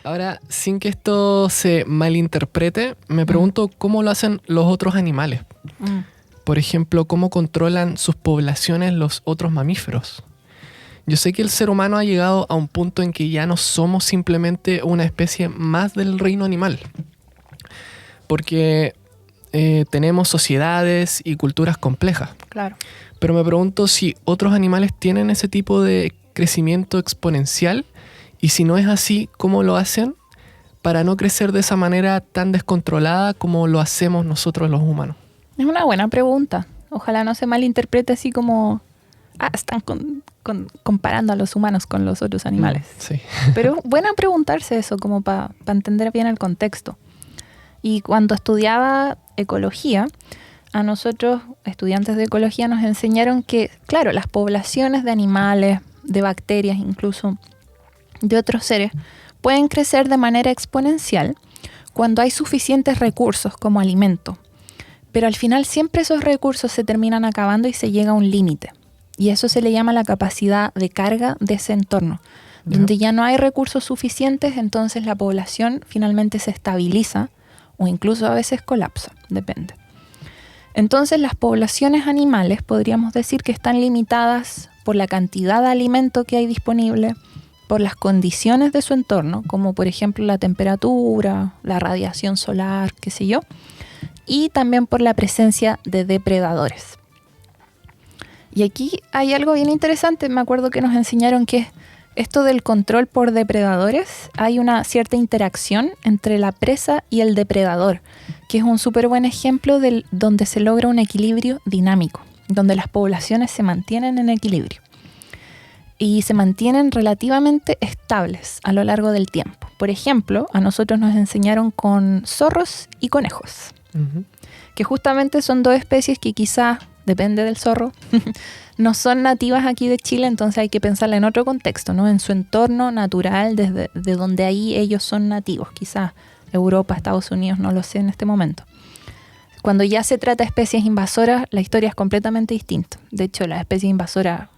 Ahora, sin que esto se malinterprete, me pregunto cómo lo hacen los otros animales. Por ejemplo, cómo controlan sus poblaciones los otros mamíferos. Yo sé que el ser humano ha llegado a un punto en que ya no somos simplemente una especie más del reino animal. Porque tenemos sociedades y culturas complejas. Claro. Pero me pregunto si otros animales tienen ese tipo de crecimiento exponencial y si no es así, ¿cómo lo hacen para no crecer de esa manera tan descontrolada como lo hacemos nosotros los humanos? Es una buena pregunta. Ojalá no se malinterprete así como... están comparando a los humanos con los otros animales. Sí. Pero es bueno preguntarse eso como para entender bien el contexto. Y cuando estudiaba ecología, a nosotros, estudiantes de ecología, nos enseñaron que, claro, las poblaciones de animales, de bacterias, incluso de otros seres, pueden crecer de manera exponencial cuando hay suficientes recursos como alimento. Pero al final siempre esos recursos se terminan acabando y se llega a un límite. Y eso se le llama la capacidad de carga de ese entorno. Donde ya no hay recursos suficientes, entonces la población finalmente se estabiliza o incluso a veces colapsa, depende. Entonces las poblaciones animales podríamos decir que están limitadas por la cantidad de alimento que hay disponible, por las condiciones de su entorno, como por ejemplo la temperatura, la radiación solar, qué sé yo, y también por la presencia de depredadores. Y aquí hay algo bien interesante, me acuerdo que nos enseñaron que esto del control por depredadores, hay una cierta interacción entre la presa y el depredador, que es un súper buen ejemplo de donde se logra un equilibrio dinámico, donde las poblaciones se mantienen en equilibrio y se mantienen relativamente estables a lo largo del tiempo. Por ejemplo, a nosotros nos enseñaron con zorros y conejos, que justamente son dos especies que quizás, depende del zorro, no son nativas aquí de Chile, entonces hay que pensarla en otro contexto, ¿no? En su entorno natural, desde donde ahí ellos son nativos, quizás Europa, Estados Unidos, no lo sé en este momento. Cuando ya se trata de especies invasoras, la historia es completamente distinta. De hecho, las especies invasoras,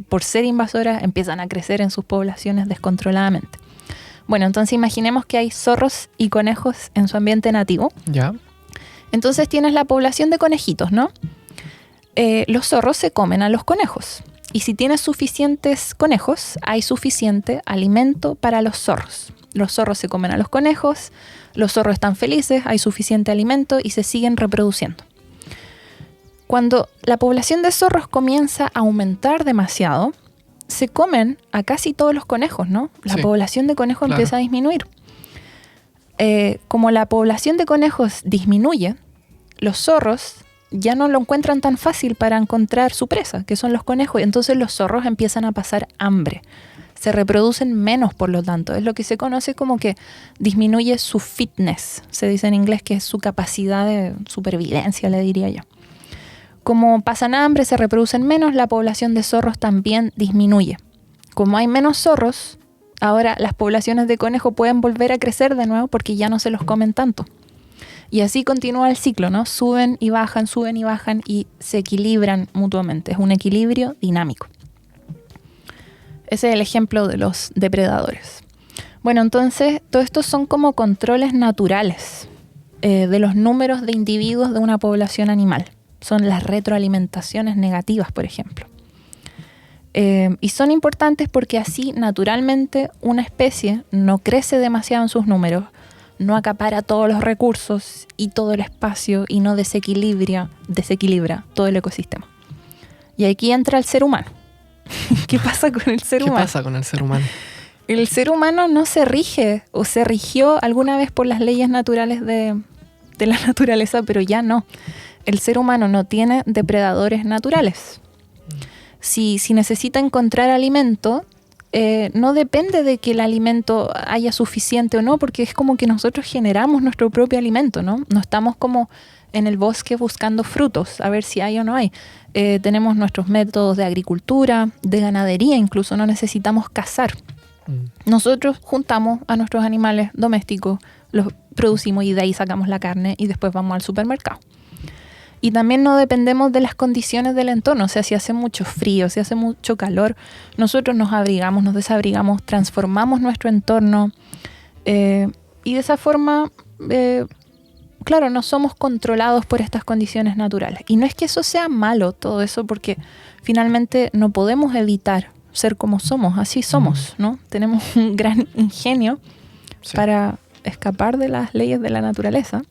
por ser invasoras, empiezan a crecer en sus poblaciones descontroladamente. Bueno, entonces imaginemos que hay zorros y conejos en su ambiente nativo. Ya. Entonces tienes la población de conejitos, ¿no? Los zorros se comen a los conejos. Y si tienes suficientes conejos, hay suficiente alimento para los zorros. Los zorros se comen a los conejos, los zorros están felices, hay suficiente alimento y se siguen reproduciendo. Cuando la población de zorros comienza a aumentar demasiado, se comen a casi todos los conejos, ¿no? La población de conejos empieza a disminuir. Como la población de conejos disminuye, los zorros ya no lo encuentran tan fácil para encontrar su presa, que son los conejos. Entonces los zorros empiezan a pasar hambre. Se reproducen menos, por lo tanto. Es lo que se conoce como que disminuye su fitness. Se dice en inglés que es su capacidad de supervivencia, le diría yo. Como pasan hambre, se reproducen menos, la población de zorros también disminuye. Como hay menos zorros, ahora las poblaciones de conejos pueden volver a crecer de nuevo porque ya no se los comen tanto. Y así continúa el ciclo, ¿no? Suben y bajan y se equilibran mutuamente. Es un equilibrio dinámico. Ese es el ejemplo de los depredadores. Bueno, entonces, todo esto son como controles naturales de los números de individuos de una población animal. Son las retroalimentaciones negativas, por ejemplo. Y son importantes porque así, naturalmente, una especie no crece demasiado en sus números, no acapara todos los recursos y todo el espacio y no desequilibra todo el ecosistema. Y aquí entra el ser humano. ¿Qué pasa con el ser humano? ¿Qué pasa con el ser humano? El ser humano no se rige o se rigió alguna vez por las leyes naturales de la naturaleza, pero ya no. El ser humano no tiene depredadores naturales. Si necesita encontrar alimento, no depende de que el alimento haya suficiente o no, porque es como que nosotros generamos nuestro propio alimento, ¿no? No estamos como en el bosque buscando frutos, a ver si hay o no hay. Tenemos nuestros métodos de agricultura, de ganadería, incluso no necesitamos cazar. Nosotros juntamos a nuestros animales domésticos, los producimos y de ahí sacamos la carne y después vamos al supermercado. Y también no dependemos de las condiciones del entorno, o sea, si hace mucho frío, si hace mucho calor, nosotros nos abrigamos, nos desabrigamos, transformamos nuestro entorno, Y de esa forma, claro, no somos controlados por estas condiciones naturales. Y no es que eso sea malo, todo eso, porque finalmente no podemos evitar ser como somos, así somos, ¿no? Tenemos un gran ingenio para escapar de las leyes de la naturaleza.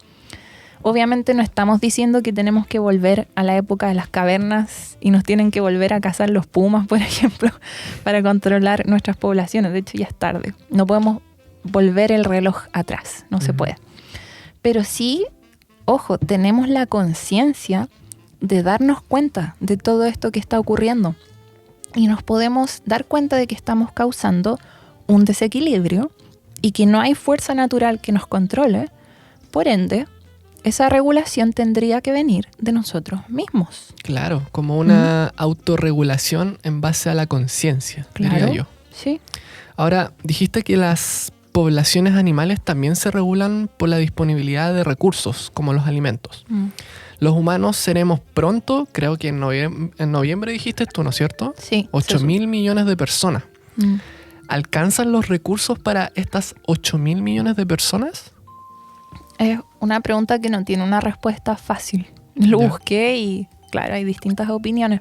Obviamente no estamos diciendo que tenemos que volver a la época de las cavernas y nos tienen que volver a cazar los pumas, por ejemplo, para controlar nuestras poblaciones. De hecho, ya es tarde. No podemos volver el reloj atrás, no se puede. Pero sí, ojo, tenemos la conciencia de darnos cuenta de todo esto que está ocurriendo. Y nos podemos dar cuenta de que estamos causando un desequilibrio y que no hay fuerza natural que nos controle. Por ende, esa regulación tendría que venir de nosotros mismos. Claro, como una autorregulación en base a la conciencia, diría yo. Sí. Ahora, dijiste que las poblaciones animales también se regulan por la disponibilidad de recursos, como los alimentos. Los humanos seremos pronto, creo que en noviembre dijiste tú, ¿no es cierto? Sí. 8.000 millones de personas. ¿Alcanzan los recursos para estas 8.000 millones de personas? Es una pregunta que no tiene una respuesta fácil. Lo busqué y, claro, hay distintas opiniones.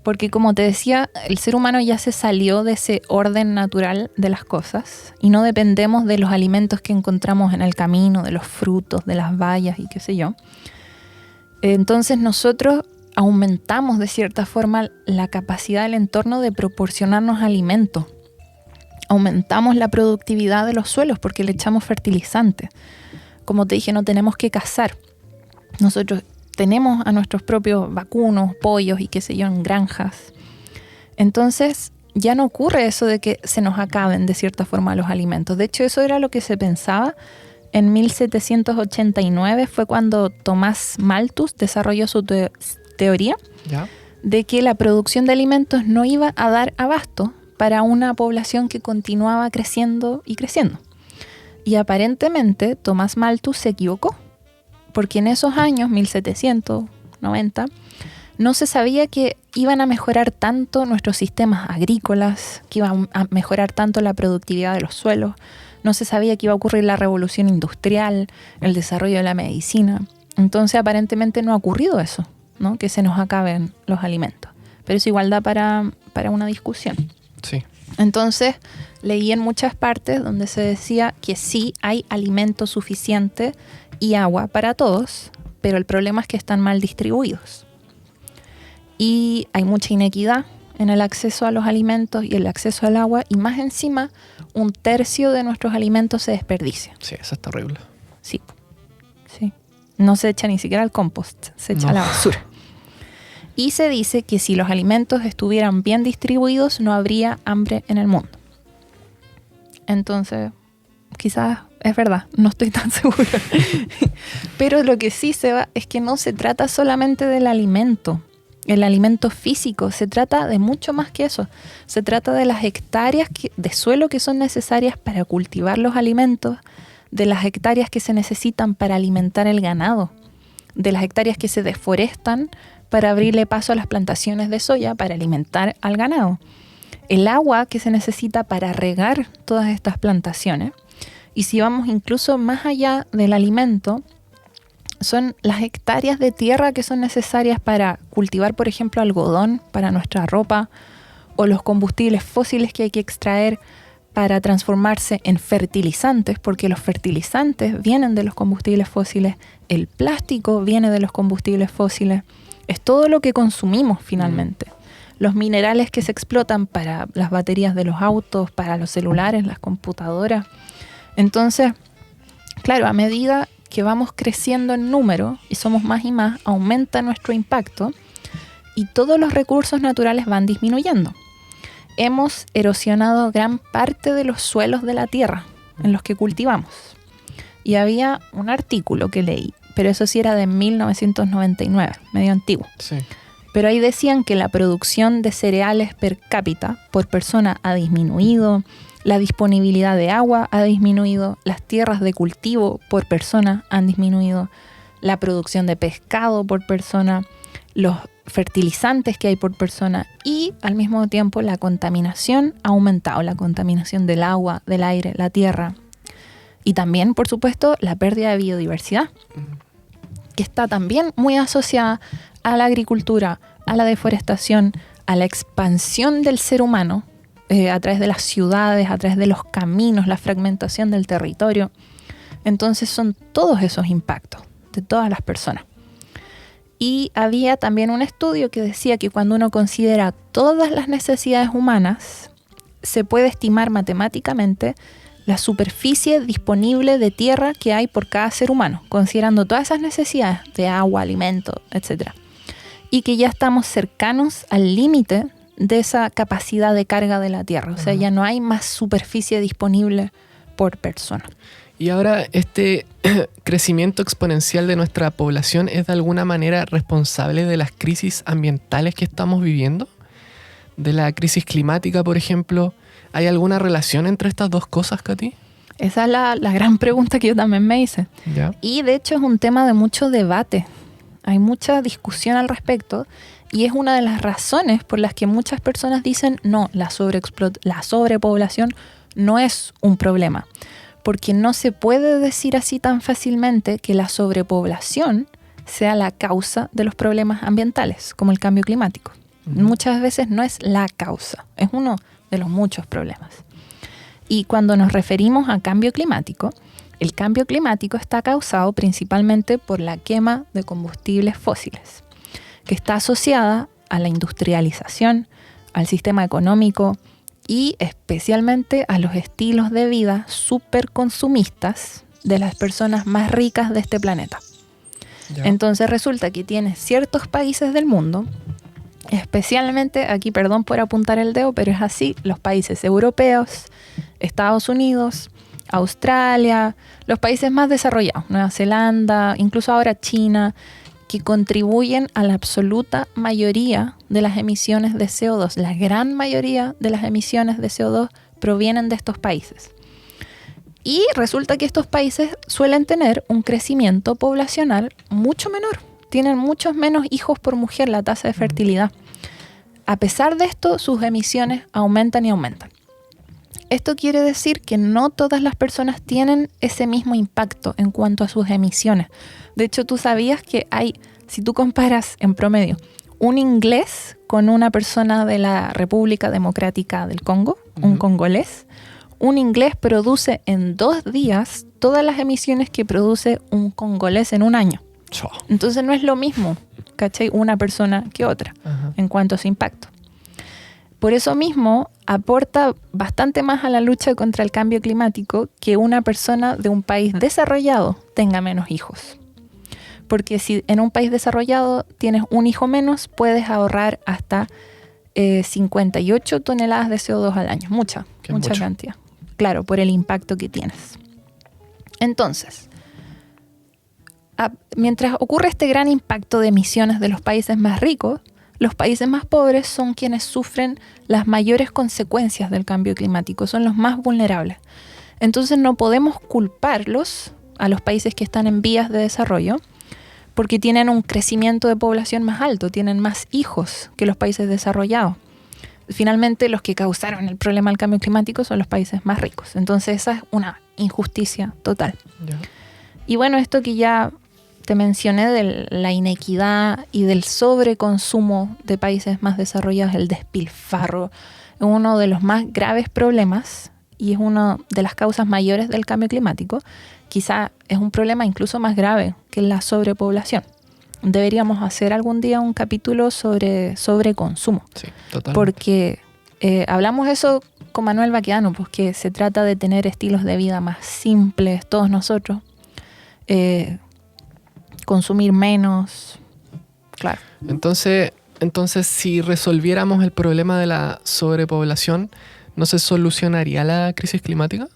Porque, como te decía, el ser humano ya se salió de ese orden natural de las cosas y no dependemos de los alimentos que encontramos en el camino, de los frutos, de las bayas y qué sé yo. Entonces nosotros aumentamos de cierta forma la capacidad del entorno de proporcionarnos alimentos. Aumentamos la productividad de los suelos porque le echamos fertilizantes. Como te dije, no tenemos que cazar. Nosotros tenemos a nuestros propios vacunos, pollos y qué sé yo, en granjas. Entonces ya no ocurre eso de que se nos acaben de cierta forma los alimentos. De hecho, eso era lo que se pensaba. En 1789 fue cuando Tomás Malthus desarrolló su teoría de que la producción de alimentos no iba a dar abasto para una población que continuaba creciendo y creciendo. Y aparentemente Tomás Malthus se equivocó, porque en esos años, 1790, no se sabía que iban a mejorar tanto nuestros sistemas agrícolas, que iban a mejorar tanto la productividad de los suelos. No se sabía que iba a ocurrir la revolución industrial, el desarrollo de la medicina. Entonces, aparentemente no ha ocurrido eso, ¿no? Que se nos acaben los alimentos. Pero eso igual da para una discusión. Sí. Entonces, leí en muchas partes donde se decía que sí hay alimento suficiente y agua para todos, pero el problema es que están mal distribuidos. Y hay mucha inequidad en el acceso a los alimentos y el acceso al agua, y más encima, 1/3 de nuestros alimentos se desperdicia. Sí, eso es terrible. Sí. No se echa ni siquiera al compost, se echa a la basura. Y se dice que si los alimentos estuvieran bien distribuidos, no habría hambre en el mundo. Entonces, quizás es verdad, no estoy tan segura. Pero lo que sí se va es que no se trata solamente del alimento. El alimento físico, se trata de mucho más que eso. Se trata de las hectáreas de suelo que son necesarias para cultivar los alimentos, de las hectáreas que se necesitan para alimentar el ganado, de las hectáreas que se deforestan para abrirle paso a las plantaciones de soya para alimentar al ganado, el agua que se necesita para regar todas estas plantaciones. Y si vamos incluso más allá del alimento, son las hectáreas de tierra que son necesarias para cultivar, por ejemplo, algodón para nuestra ropa, o los combustibles fósiles que hay que extraer para transformarse en fertilizantes, porque los fertilizantes vienen de los combustibles fósiles, el plástico viene de los combustibles fósiles, es todo lo que consumimos finalmente. Los minerales que se explotan para las baterías de los autos, para los celulares, las computadoras. Entonces, claro, a medida que vamos creciendo en número y somos más y más, aumenta nuestro impacto y todos los recursos naturales van disminuyendo. Hemos erosionado gran parte de los suelos de la tierra en los que cultivamos. Y había un artículo que leí, pero eso sí era de 1999, medio antiguo. Sí. Pero ahí decían que la producción de cereales per cápita por persona ha disminuido, la disponibilidad de agua ha disminuido, las tierras de cultivo por persona han disminuido, la producción de pescado por persona, los fertilizantes que hay por persona, y al mismo tiempo la contaminación ha aumentado, la contaminación del agua, del aire, la tierra. Y también, por supuesto, la pérdida de biodiversidad, que está también muy asociada a la agricultura, a la deforestación, a la expansión del ser humano a través de las ciudades, a través de los caminos, la fragmentación del territorio. Entonces son todos esos impactos de todas las personas. Y había también un estudio que decía que cuando uno considera todas las necesidades humanas, se puede estimar matemáticamente la superficie disponible de tierra que hay por cada ser humano, considerando todas esas necesidades de agua, alimento, etc. Y que ya estamos cercanos al límite de esa capacidad de carga de la tierra. O sea, ya no hay más superficie disponible por persona. Y ahora, este crecimiento exponencial de nuestra población es de alguna manera responsable de las crisis ambientales que estamos viviendo, de la crisis climática, por ejemplo. ¿Hay alguna relación entre estas dos cosas, Katy? Esa es la gran pregunta que yo también me hice. ¿Ya? Y de hecho es un tema de mucho debate. Hay mucha discusión al respecto y es una de las razones por las que muchas personas dicen no, la sobrepoblación no es un problema. Porque no se puede decir así tan fácilmente que la sobrepoblación sea la causa de los problemas ambientales, como el cambio climático. Muchas veces no es la causa, es uno de los muchos problemas. Y cuando nos referimos a cambio climático, el cambio climático está causado principalmente por la quema de combustibles fósiles, que está asociada a la industrialización, al sistema económico, y especialmente a los estilos de vida superconsumistas de las personas más ricas de este planeta. Ya. Entonces resulta que tienes ciertos países del mundo, especialmente, aquí perdón por apuntar el dedo, pero es así, los países europeos, Estados Unidos, Australia, los países más desarrollados, Nueva Zelanda, incluso ahora China, que contribuyen a la absoluta mayoría de las emisiones de CO2. La gran mayoría de las emisiones de CO2 provienen de estos países. Y resulta que estos países suelen tener un crecimiento poblacional mucho menor. Tienen muchos menos hijos por mujer, la tasa de fertilidad. A pesar de esto, sus emisiones aumentan y aumentan. Esto quiere decir que no todas las personas tienen ese mismo impacto en cuanto a sus emisiones. De hecho, tú sabías que si tú comparas en promedio un inglés con una persona de la República Democrática del Congo, un congolés, un inglés produce en 2 días todas las emisiones que produce un congolés en un año. Entonces no es lo mismo, ¿cachai? Una persona que otra en cuanto a su impacto. Por eso mismo aporta bastante más a la lucha contra el cambio climático que una persona de un país desarrollado tenga menos hijos. Porque si en un país desarrollado tienes un hijo menos, puedes ahorrar hasta 58 toneladas de CO2 al año. Mucha cantidad. Claro, por el impacto que tienes. Entonces, mientras ocurre este gran impacto de emisiones de los países más ricos, los países más pobres son quienes sufren las mayores consecuencias del cambio climático, son los más vulnerables. Entonces no podemos culparlos a los países que están en vías de desarrollo porque tienen un crecimiento de población más alto, tienen más hijos que los países desarrollados. Finalmente los que causaron el problema del cambio climático son los países más ricos. Entonces esa es una injusticia total. Yeah. Y bueno, esto que ya te mencioné de la inequidad y del sobreconsumo de países más desarrollados, el despilfarro, es uno de los más graves problemas y es una de las causas mayores del cambio climático. Quizá es un problema incluso más grave que la sobrepoblación. Deberíamos hacer algún día un capítulo sobre sobreconsumo. Sí, totalmente. Porque hablamos eso con Manuel Baquedano, pues que se trata de tener estilos de vida más simples, todos nosotros. Consumir menos, claro. Entonces, si resolviéramos el problema de la sobrepoblación, ¿no se solucionaría la crisis climática?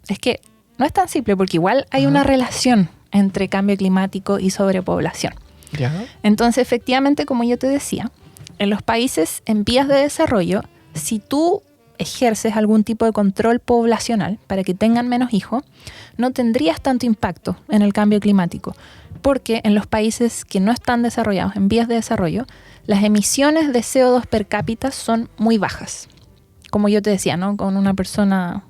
Es que no es tan simple, porque igual hay una relación entre cambio climático y sobrepoblación. ¿Ya? Entonces, efectivamente, como yo te decía, en los países en vías de desarrollo, si tú ejerces algún tipo de control poblacional para que tengan menos hijos, no tendrías tanto impacto en el cambio climático, porque en los países que no están desarrollados, en vías de desarrollo, las emisiones de CO2 per cápita son muy bajas. Como yo te decía, ¿no? Con una persona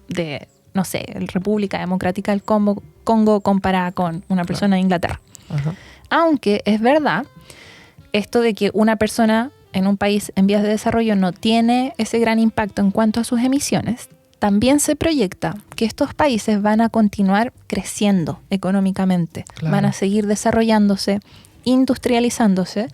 de no sé, el República Democrática del Congo comparada con una persona de Inglaterra. Ajá. Aunque es verdad esto de que una persona en un país en vías de desarrollo no tiene ese gran impacto en cuanto a sus emisiones, también se proyecta que estos países van a continuar creciendo económicamente, Claro. van a seguir desarrollándose, industrializándose,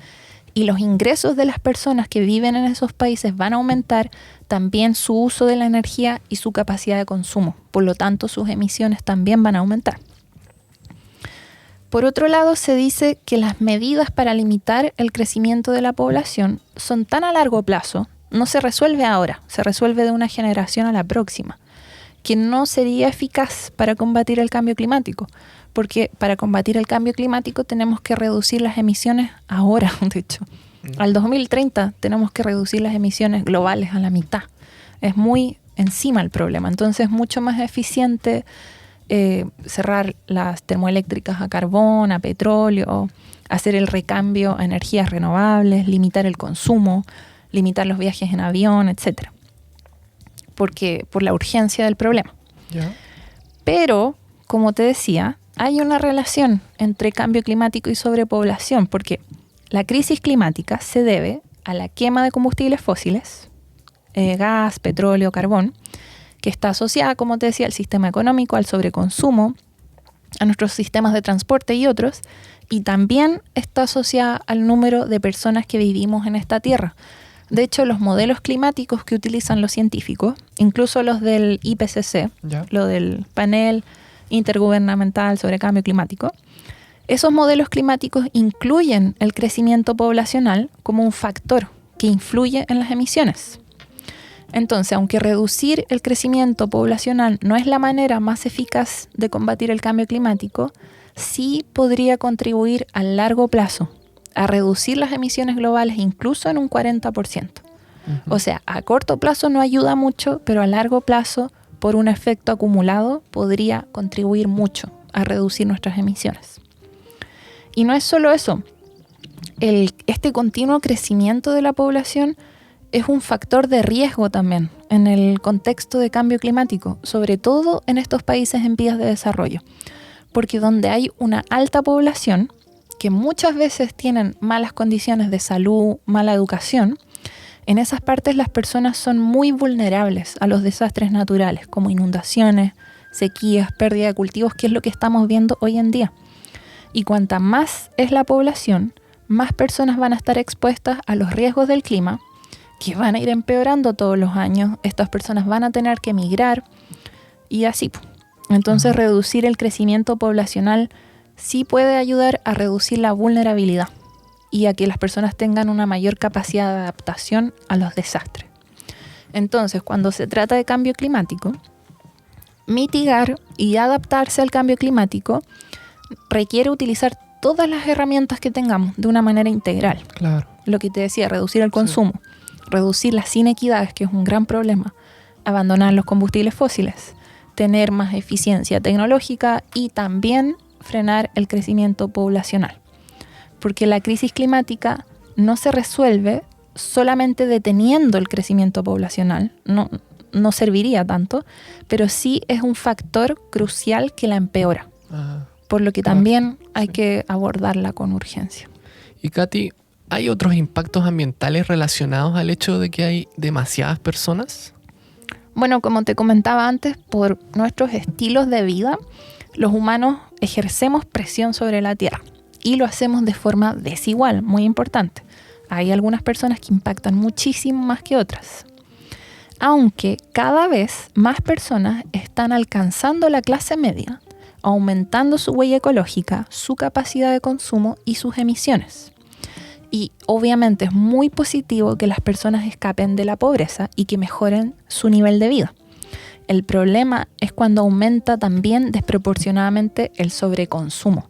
y los ingresos de las personas que viven en esos países van a aumentar, también su uso de la energía y su capacidad de consumo. Por lo tanto, sus emisiones también van a aumentar. Por otro lado, se dice que las medidas para limitar el crecimiento de la población son tan a largo plazo, no se resuelve ahora, se resuelve de una generación a la próxima, que no sería eficaz para combatir el cambio climático, porque para combatir el cambio climático tenemos que reducir las emisiones ahora, de hecho. Al 2030 tenemos que reducir las emisiones globales a la mitad. Es muy encima el problema, entonces es mucho más eficiente cerrar las termoeléctricas a carbón, a petróleo, hacer el recambio a energías renovables, limitar el consumo, limitar los viajes en avión, etc. Porque por la urgencia del problema. ¿Ya? Pero, como te decía, hay una relación entre cambio climático y sobrepoblación, porque la crisis climática se debe a la quema de combustibles fósiles, gas, petróleo, carbón, que está asociada, como te decía, al sistema económico, al sobreconsumo, a nuestros sistemas de transporte y otros, y también está asociada al número de personas que vivimos en esta tierra. De hecho, los modelos climáticos que utilizan los científicos, incluso los del IPCC, ¿Ya? lo del Panel Intergubernamental sobre Cambio Climático, esos modelos climáticos incluyen el crecimiento poblacional como un factor que influye en las emisiones. Entonces, aunque reducir el crecimiento poblacional no es la manera más eficaz de combatir el cambio climático, sí podría contribuir a largo plazo a reducir las emisiones globales incluso en un 40%. O sea, a corto plazo no ayuda mucho, pero a largo plazo, por un efecto acumulado, podría contribuir mucho a reducir nuestras emisiones. Y no es solo eso. Este continuo crecimiento de la población es un factor de riesgo también en el contexto de cambio climático, sobre todo en estos países en vías de desarrollo. Porque donde hay una alta población, que muchas veces tienen malas condiciones de salud, mala educación, en esas partes las personas son muy vulnerables a los desastres naturales, como inundaciones, sequías, pérdida de cultivos, que es lo que estamos viendo hoy en día. Y cuanta más es la población, más personas van a estar expuestas a los riesgos del clima, que van a ir empeorando todos los años. Estas personas van a tener que emigrar y así. Entonces, reducir el crecimiento poblacional sí puede ayudar a reducir la vulnerabilidad y a que las personas tengan una mayor capacidad de adaptación a los desastres. Entonces, cuando se trata de cambio climático, mitigar y adaptarse al cambio climático requiere utilizar todas las herramientas que tengamos de una manera integral. Claro. Lo que te decía, reducir el consumo, reducir las inequidades, que es un gran problema, abandonar los combustibles fósiles, tener más eficiencia tecnológica y también frenar el crecimiento poblacional. Porque la crisis climática no se resuelve solamente deteniendo el crecimiento poblacional, no serviría tanto, pero sí es un factor crucial que la empeora. Por lo que también hay que abordarla con urgencia. Y Katy, ¿hay otros impactos ambientales relacionados al hecho de que hay demasiadas personas? Bueno, como te comentaba antes, por nuestros estilos de vida, los humanos ejercemos presión sobre la Tierra y lo hacemos de forma desigual, muy importante. Hay algunas personas que impactan muchísimo más que otras. Aunque cada vez más personas están alcanzando la clase media, aumentando su huella ecológica, su capacidad de consumo y sus emisiones. Y obviamente es muy positivo que las personas escapen de la pobreza y que mejoren su nivel de vida. El problema es cuando aumenta también desproporcionadamente el sobreconsumo,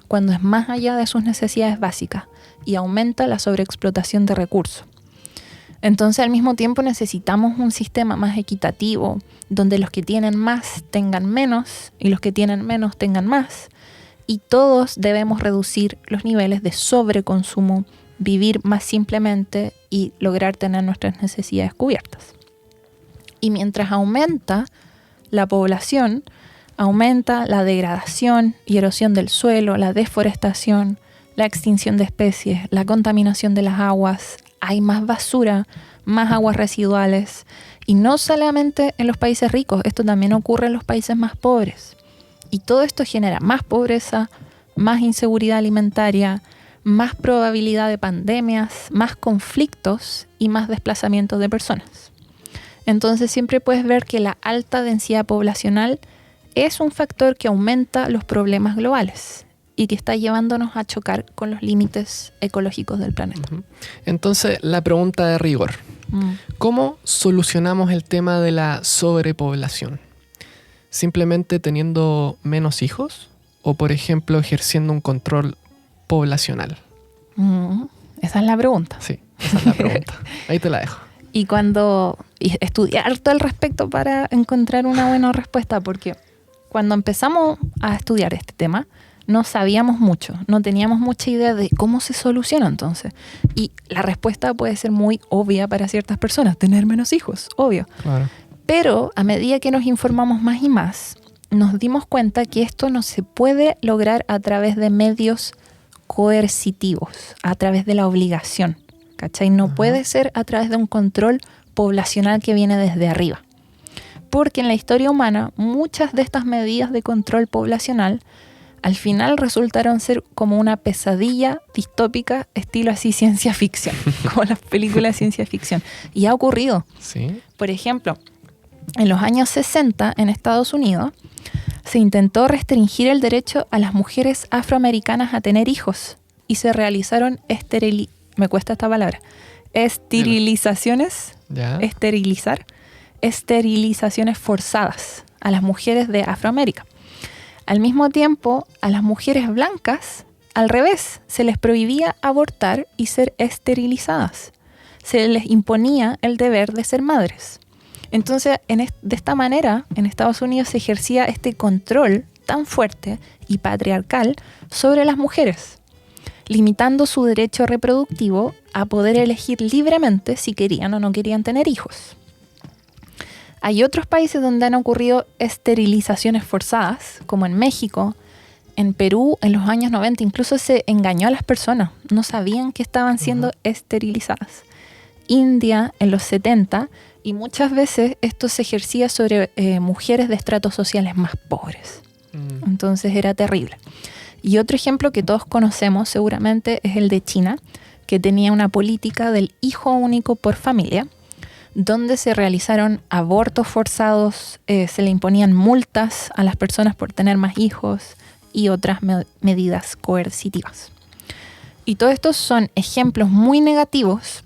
cuando es más allá de sus necesidades básicas y aumenta la sobreexplotación de recursos. Entonces, al mismo tiempo, necesitamos un sistema más equitativo, donde los que tienen más tengan menos y los que tienen menos tengan más. Y todos debemos reducir los niveles de sobreconsumo, vivir más simplemente y lograr tener nuestras necesidades cubiertas. Y mientras aumenta la población, aumenta la degradación y erosión del suelo, la deforestación, la extinción de especies, la contaminación de las aguas, hay más basura, más aguas residuales, y no solamente en los países ricos, esto también ocurre en los países más pobres. Y todo esto genera más pobreza, más inseguridad alimentaria, más probabilidad de pandemias, más conflictos y más desplazamientos de personas. Entonces siempre puedes ver que la alta densidad poblacional es un factor que aumenta los problemas globales y que está llevándonos a chocar con los límites ecológicos del planeta. Entonces, la pregunta de rigor. ¿Cómo solucionamos el tema de la sobrepoblación? ¿Simplemente teniendo menos hijos? ¿O, por ejemplo, ejerciendo un control poblacional? Esa es la pregunta. Sí, esa es la pregunta. Ahí te la dejo. Y estudiar todo al respecto para encontrar una buena respuesta, porque cuando empezamos a estudiar este tema, no sabíamos mucho, no teníamos mucha idea de cómo se soluciona entonces. Y la respuesta puede ser muy obvia para ciertas personas, tener menos hijos, obvio. Claro. Pero a medida que nos informamos más y más, nos dimos cuenta que esto no se puede lograr a través de medios coercitivos, a través de la obligación, ¿cachai? No puede ser a través de un control poblacional que viene desde arriba. Porque en la historia humana, muchas de estas medidas de control poblacional al final resultaron ser como una pesadilla distópica, estilo así ciencia ficción, como las películas de ciencia ficción. Y ha ocurrido. ¿Sí? Por ejemplo, en los años 60 en Estados Unidos se intentó restringir el derecho a las mujeres afroamericanas a tener hijos y se realizaron esterilizaciones, esterilizaciones forzadas a las mujeres de Afroamérica. Al mismo tiempo, a las mujeres blancas, al revés, se les prohibía abortar y ser esterilizadas. Se les imponía el deber de ser madres. Entonces, de esta manera, en Estados Unidos se ejercía este control tan fuerte y patriarcal sobre las mujeres, limitando su derecho reproductivo a poder elegir libremente si querían o no querían tener hijos. Hay otros países donde han ocurrido esterilizaciones forzadas, como en México, en Perú, en los años 90, incluso se engañó a las personas, no sabían que estaban siendo esterilizadas. India, en los 70, y muchas veces esto se ejercía sobre mujeres de estratos sociales más pobres. Entonces era terrible. Y otro ejemplo que todos conocemos seguramente es el de China, que tenía una política del hijo único por familia, donde se realizaron abortos forzados, se le imponían multas a las personas por tener más hijos y otras medidas coercitivas. Y todos estos son ejemplos muy negativos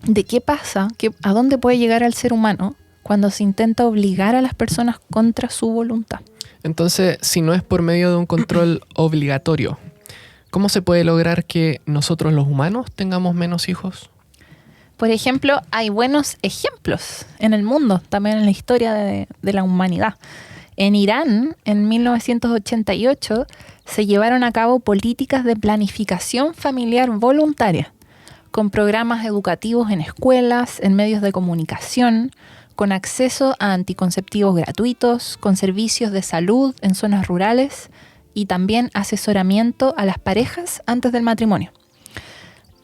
de qué pasa, a dónde puede llegar el ser humano cuando se intenta obligar a las personas contra su voluntad. Entonces, si no es por medio de un control obligatorio, ¿cómo se puede lograr que nosotros los humanos tengamos menos hijos? Por ejemplo, hay buenos ejemplos en el mundo, también en la historia de la humanidad. En Irán, en 1988, se llevaron a cabo políticas de planificación familiar voluntaria, con programas educativos en escuelas, en medios de comunicación, con acceso a anticonceptivos gratuitos, con servicios de salud en zonas rurales y también asesoramiento a las parejas antes del matrimonio.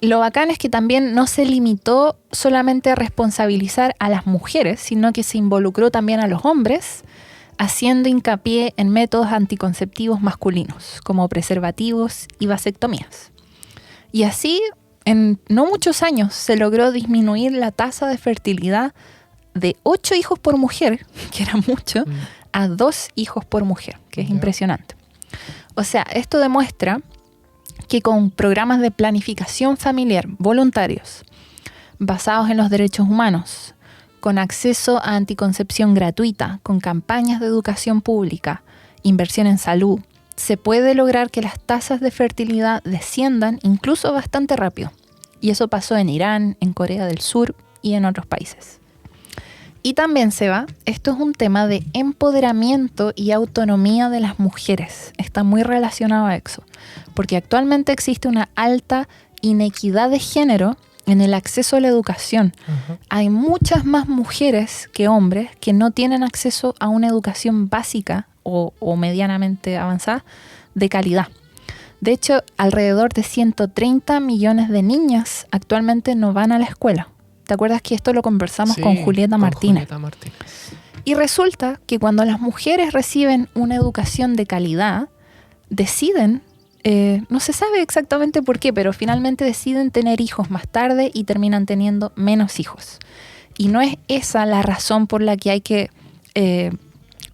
Lo bacán es que también no se limitó solamente a responsabilizar a las mujeres, sino que se involucró también a los hombres, haciendo hincapié en métodos anticonceptivos masculinos, como preservativos y vasectomías. Y así, en no muchos años, se logró disminuir la tasa de fertilidad de 8 hijos por mujer, que era mucho, a 2 hijos por mujer, que es impresionante. O sea, esto demuestra que con programas de planificación familiar voluntarios, basados en los derechos humanos, con acceso a anticoncepción gratuita, con campañas de educación pública, inversión en salud, se puede lograr que las tasas de fertilidad desciendan incluso bastante rápido. Y eso pasó en Irán, en Corea del Sur y en otros países. Y también, Seba, esto es un tema de empoderamiento y autonomía de las mujeres. Está muy relacionado a eso, porque actualmente existe una alta inequidad de género en el acceso a la educación. Ajá. Hay muchas más mujeres que hombres que no tienen acceso a una educación básica o medianamente avanzada de calidad. De hecho, alrededor de 130 millones de niñas actualmente no van a la escuela. ¿Te acuerdas que esto lo conversamos con Julieta Martínez? Julieta Martínez. Y resulta que cuando las mujeres reciben una educación de calidad, deciden, no se sabe exactamente por qué, pero finalmente deciden tener hijos más tarde y terminan teniendo menos hijos. Y no es esa la razón por la que hay que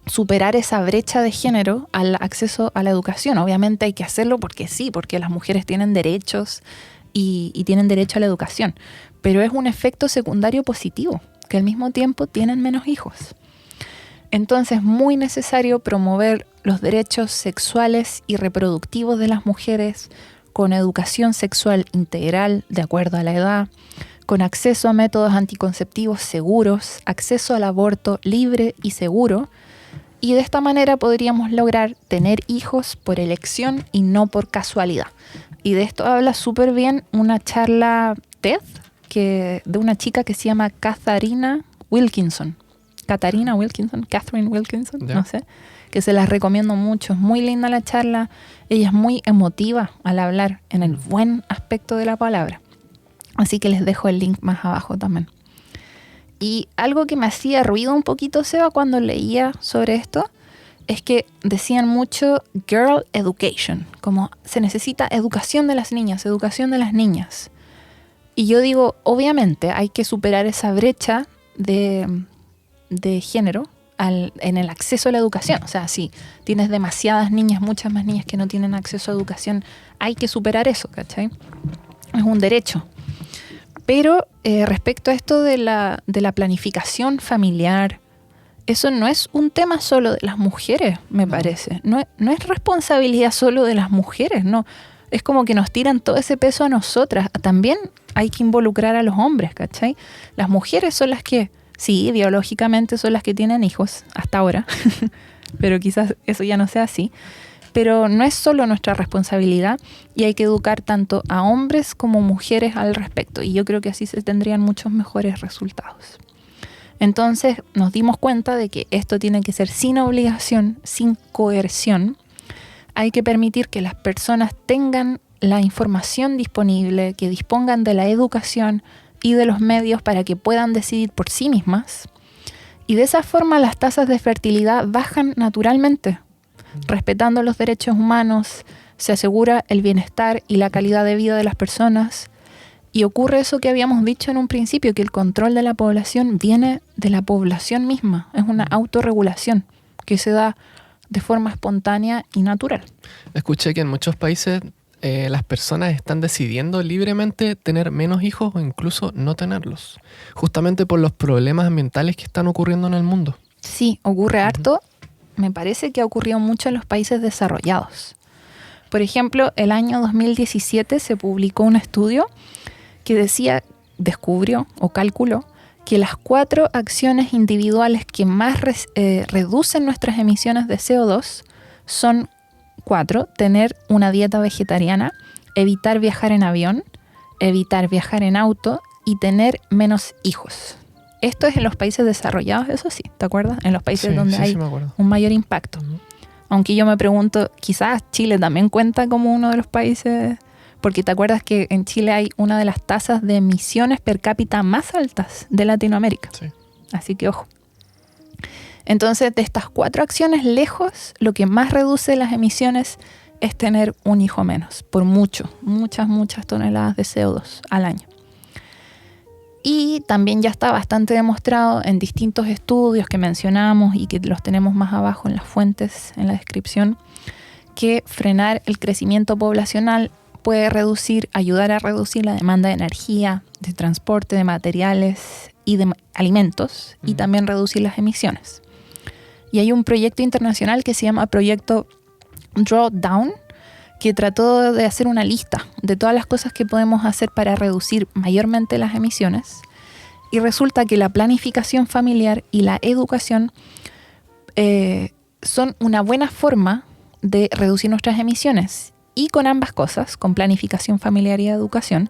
superar esa brecha de género al acceso a la educación. Obviamente hay que hacerlo porque sí, porque las mujeres tienen derechos y tienen derecho a la educación. Pero es un efecto secundario positivo, que al mismo tiempo tienen menos hijos. Entonces es muy necesario promover los derechos sexuales y reproductivos de las mujeres con educación sexual integral de acuerdo a la edad, con acceso a métodos anticonceptivos seguros, acceso al aborto libre y seguro, y de esta manera podríamos lograr tener hijos por elección y no por casualidad. Y de esto habla súper bien una charla TED de una chica que se llama Catherine Wilkinson, Ya. no sé, que se las recomiendo mucho. Es muy linda la charla, ella es muy emotiva al hablar en el buen aspecto de la palabra. Así que les dejo el link más abajo también. Y algo que me hacía ruido un poquito, Seba, cuando leía sobre esto, es que decían mucho girl education, como se necesita educación de las niñas, educación de las niñas. Y yo digo, obviamente hay que superar esa brecha de género en el acceso a la educación. O sea, si tienes demasiadas niñas, muchas más niñas que no tienen acceso a educación, hay que superar eso, ¿cachai? Es un derecho. Pero respecto a esto de la planificación familiar, eso no es un tema solo de las mujeres, me parece. No es responsabilidad solo de las mujeres, no. Es como que nos tiran todo ese peso a nosotras. También hay que involucrar a los hombres, ¿cachai? Las mujeres son las que, sí, biológicamente son las que tienen hijos, hasta ahora, pero quizás eso ya no sea así. Pero no es solo nuestra responsabilidad y hay que educar tanto a hombres como mujeres al respecto. Y yo creo que así se tendrían muchos mejores resultados. Entonces nos dimos cuenta de que esto tiene que ser sin obligación, sin coerción. Hay que permitir que las personas tengan la información disponible, que dispongan de la educación y de los medios para que puedan decidir por sí mismas. Y de esa forma las tasas de fertilidad bajan naturalmente. Respetando los derechos humanos, se asegura el bienestar y la calidad de vida de las personas. Y ocurre eso que habíamos dicho en un principio, que el control de la población viene de la población misma. Es una autorregulación que se da de forma espontánea y natural. Escuché que en muchos países las personas están decidiendo libremente tener menos hijos o incluso no tenerlos, justamente por los problemas ambientales que están ocurriendo en el mundo. Sí, ocurre harto. Me parece que ha ocurrido mucho en los países desarrollados. Por ejemplo, el año 2017 se publicó un estudio que descubrió o calculó que las 4 acciones individuales que más reducen nuestras emisiones de CO2 son 4. Tener una dieta vegetariana, evitar viajar en avión, evitar viajar en auto y tener menos hijos. Esto es en los países desarrollados, eso sí, ¿te acuerdas? En los países donde hay un mayor impacto. Aunque yo me pregunto, quizás Chile también cuenta como uno de los países, porque te acuerdas que en Chile hay una de las tasas de emisiones per cápita más altas de Latinoamérica. Sí. Así que ojo. Entonces, de estas 4 acciones lejos, lo que más reduce las emisiones es tener un hijo menos, por muchas toneladas de CO2 al año. Y también ya está bastante demostrado en distintos estudios que mencionamos y que los tenemos más abajo en las fuentes, en la descripción, que frenar el crecimiento poblacional puede ayudar a reducir la demanda de energía, de transporte, de materiales y de alimentos, y también reducir las emisiones. Y hay un proyecto internacional que se llama Proyecto Drawdown, que trató de hacer una lista de todas las cosas que podemos hacer para reducir mayormente las emisiones. Y resulta que la planificación familiar y la educación son una buena forma de reducir nuestras emisiones. Y con ambas cosas, con planificación familiar y educación,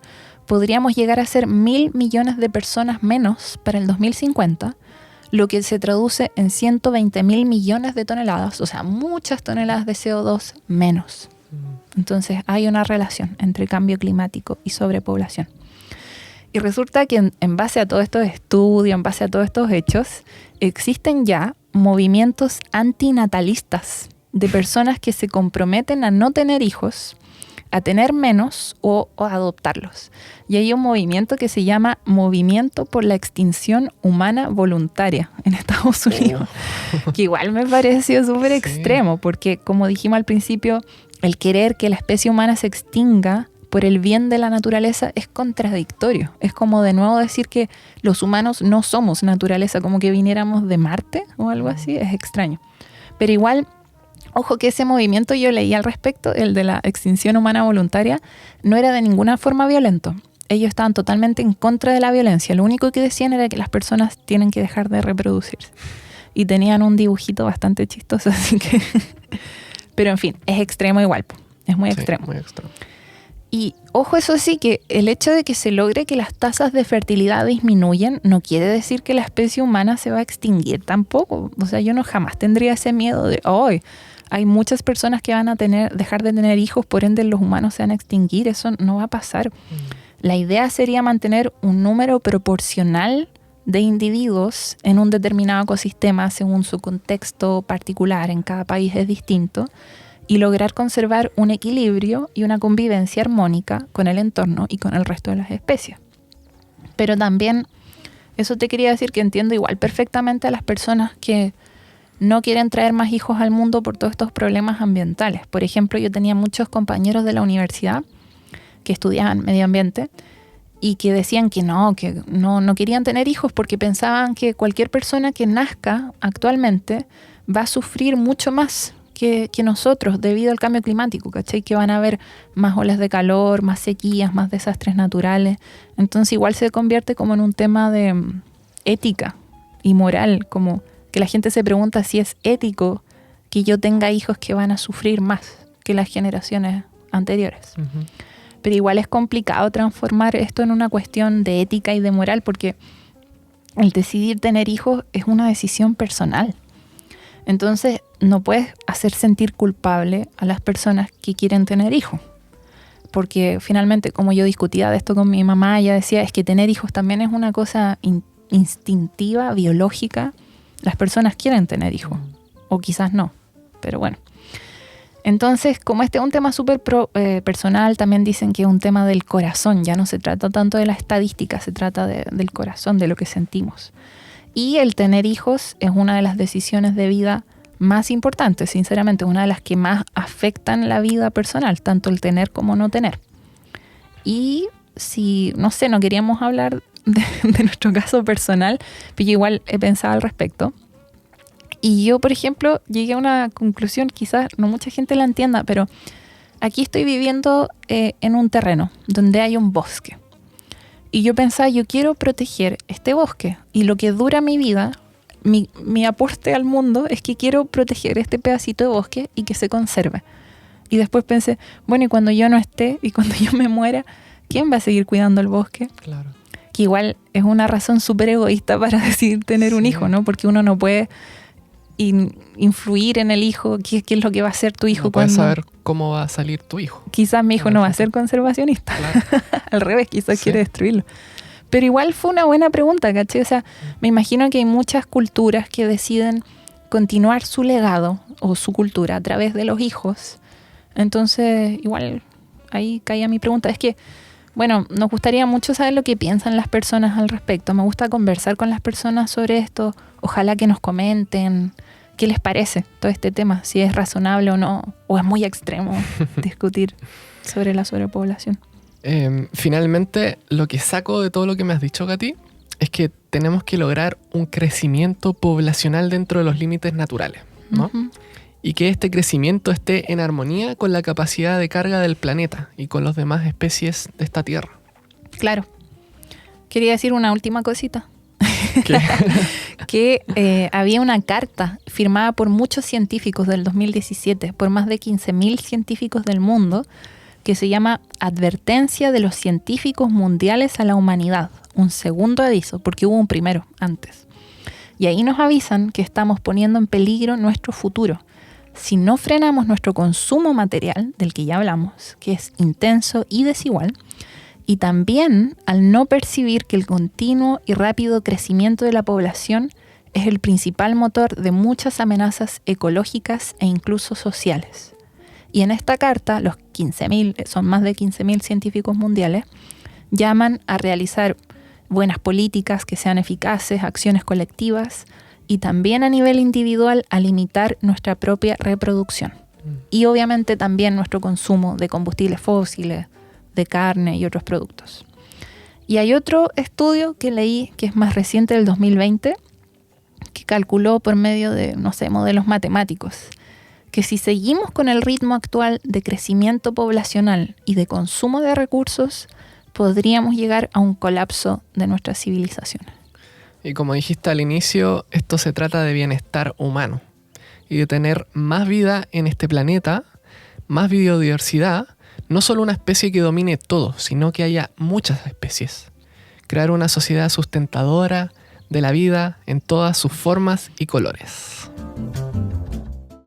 podríamos llegar a ser 1.000 millones de personas menos para el 2050, lo que se traduce en 120.000 millones de toneladas, o sea, muchas toneladas de CO2 menos. Entonces hay una relación entre cambio climático y sobrepoblación. Y resulta que en base a todos estos estudios, en base a todos estos hechos, existen ya movimientos antinatalistas de personas que se comprometen a no tener hijos, a tener menos o a adoptarlos. Y hay un movimiento que se llama Movimiento por la Extinción Humana Voluntaria en Estados Unidos, que igual me pareció súper extremo, porque como dijimos al principio, el querer que la especie humana se extinga por el bien de la naturaleza es contradictorio. Es como de nuevo decir que los humanos no somos naturaleza, como que viniéramos de Marte o algo así, es extraño. Pero igual, ojo que ese movimiento yo leí al respecto, el de la extinción humana voluntaria, no era de ninguna forma violento. Ellos estaban totalmente en contra de la violencia. Lo único que decían era que las personas tienen que dejar de reproducirse. Y tenían un dibujito bastante chistoso, así que... Pero en fin, es extremo igual, es muy extremo. Muy extremo. Y ojo, eso sí, que el hecho de que se logre que las tasas de fertilidad disminuyen no quiere decir que la especie humana se va a extinguir tampoco. O sea, yo no jamás tendría ese miedo de, hoy hay muchas personas que van a dejar de tener hijos, por ende los humanos se van a extinguir. Eso no va a pasar. La idea sería mantener un número proporcional de individuos en un determinado ecosistema según su contexto particular, en cada país es distinto, y lograr conservar un equilibrio y una convivencia armónica con el entorno y con el resto de las especies. Pero también, eso te quería decir que entiendo igual perfectamente a las personas que no quieren traer más hijos al mundo por todos estos problemas ambientales. Por ejemplo, yo tenía muchos compañeros de la universidad que estudiaban medio ambiente y que decían que no querían tener hijos porque pensaban que cualquier persona que nazca actualmente va a sufrir mucho más que nosotros debido al cambio climático, ¿cachai? Que van a haber más olas de calor, más sequías, más desastres naturales. Entonces igual se convierte como en un tema de ética y moral, como que la gente se pregunta si es ético que yo tenga hijos que van a sufrir más que las generaciones anteriores. Uh-huh. Pero igual es complicado transformar esto en una cuestión de ética y de moral, porque el decidir tener hijos es una decisión personal. Entonces no puedes hacer sentir culpable a las personas que quieren tener hijos. Porque finalmente, como yo discutía de esto con mi mamá, ella decía, es que tener hijos también es una cosa instintiva, biológica. Las personas quieren tener hijos, o quizás no, pero bueno. Entonces, como este es un tema súper personal, también dicen que es un tema del corazón. Ya no se trata tanto de la estadística, se trata del corazón, de lo que sentimos. Y el tener hijos es una de las decisiones de vida más importantes, sinceramente, una de las que más afectan la vida personal, tanto el tener como no tener. Y si, no sé, no queríamos hablar de nuestro caso personal, pero yo igual he pensado al respecto. Y yo, por ejemplo, llegué a una conclusión, quizás no mucha gente la entienda, pero aquí estoy viviendo en un terreno donde hay un bosque. Y yo pensaba, yo quiero proteger este bosque. Y lo que dura mi vida, mi aporte al mundo es que quiero proteger este pedacito de bosque y que se conserve. Y después pensé, bueno, y cuando yo no esté y cuando yo me muera, ¿quién va a seguir cuidando el bosque? Claro. Que igual es una razón súper egoísta para decidir tener un hijo, ¿no? Porque uno no puede influir en el hijo, qué es lo que va a hacer tu hijo no cuando... puedes saber cómo va a salir tu hijo. Quizás mi hijo no va a ser conservacionista. Claro. Al revés, quizás quiere destruirlo. Pero igual fue una buena pregunta, ¿cachai? O sea, me imagino que hay muchas culturas que deciden continuar su legado o su cultura a través de los hijos. Entonces, igual, ahí caía mi pregunta. Es que, bueno, nos gustaría mucho saber lo que piensan las personas al respecto. Me gusta conversar con las personas sobre esto. Ojalá que nos comenten qué les parece todo este tema, si es razonable o no, o es muy extremo discutir sobre la sobrepoblación. Finalmente, lo que saco de todo lo que me has dicho, Katy, es que tenemos que lograr un crecimiento poblacional dentro de los límites naturales, ¿no? Uh-huh. Y que este crecimiento esté en armonía con la capacidad de carga del planeta y con las demás especies de esta Tierra. Claro. Quería decir una última cosita. Que había una carta firmada por muchos científicos del 2017, por más de 15.000 científicos del mundo, que se llama Advertencia de los Científicos Mundiales a la Humanidad. Un segundo aviso, porque hubo un primero antes. Y ahí nos avisan que estamos poniendo en peligro nuestro futuro si no frenamos nuestro consumo material, del que ya hablamos, que es intenso y desigual, y también al no percibir que el continuo y rápido crecimiento de la población es el principal motor de muchas amenazas ecológicas e incluso sociales. Y en esta carta, los 15.000, son más de 15.000 científicos mundiales, llaman a realizar buenas políticas que sean eficaces, acciones colectivas y también a nivel individual a limitar nuestra propia reproducción. Y obviamente también nuestro consumo de combustibles fósiles, de carne y otros productos. Y hay otro estudio que leí que es más reciente, del 2020, que calculó por medio de, modelos matemáticos, que si seguimos con el ritmo actual de crecimiento poblacional y de consumo de recursos, podríamos llegar a un colapso de nuestras civilizaciones. Y como dijiste al inicio, esto se trata de bienestar humano y de tener más vida en este planeta, más biodiversidad, no solo una especie que domine todo, sino que haya muchas especies. Crear una sociedad sustentadora de la vida en todas sus formas y colores.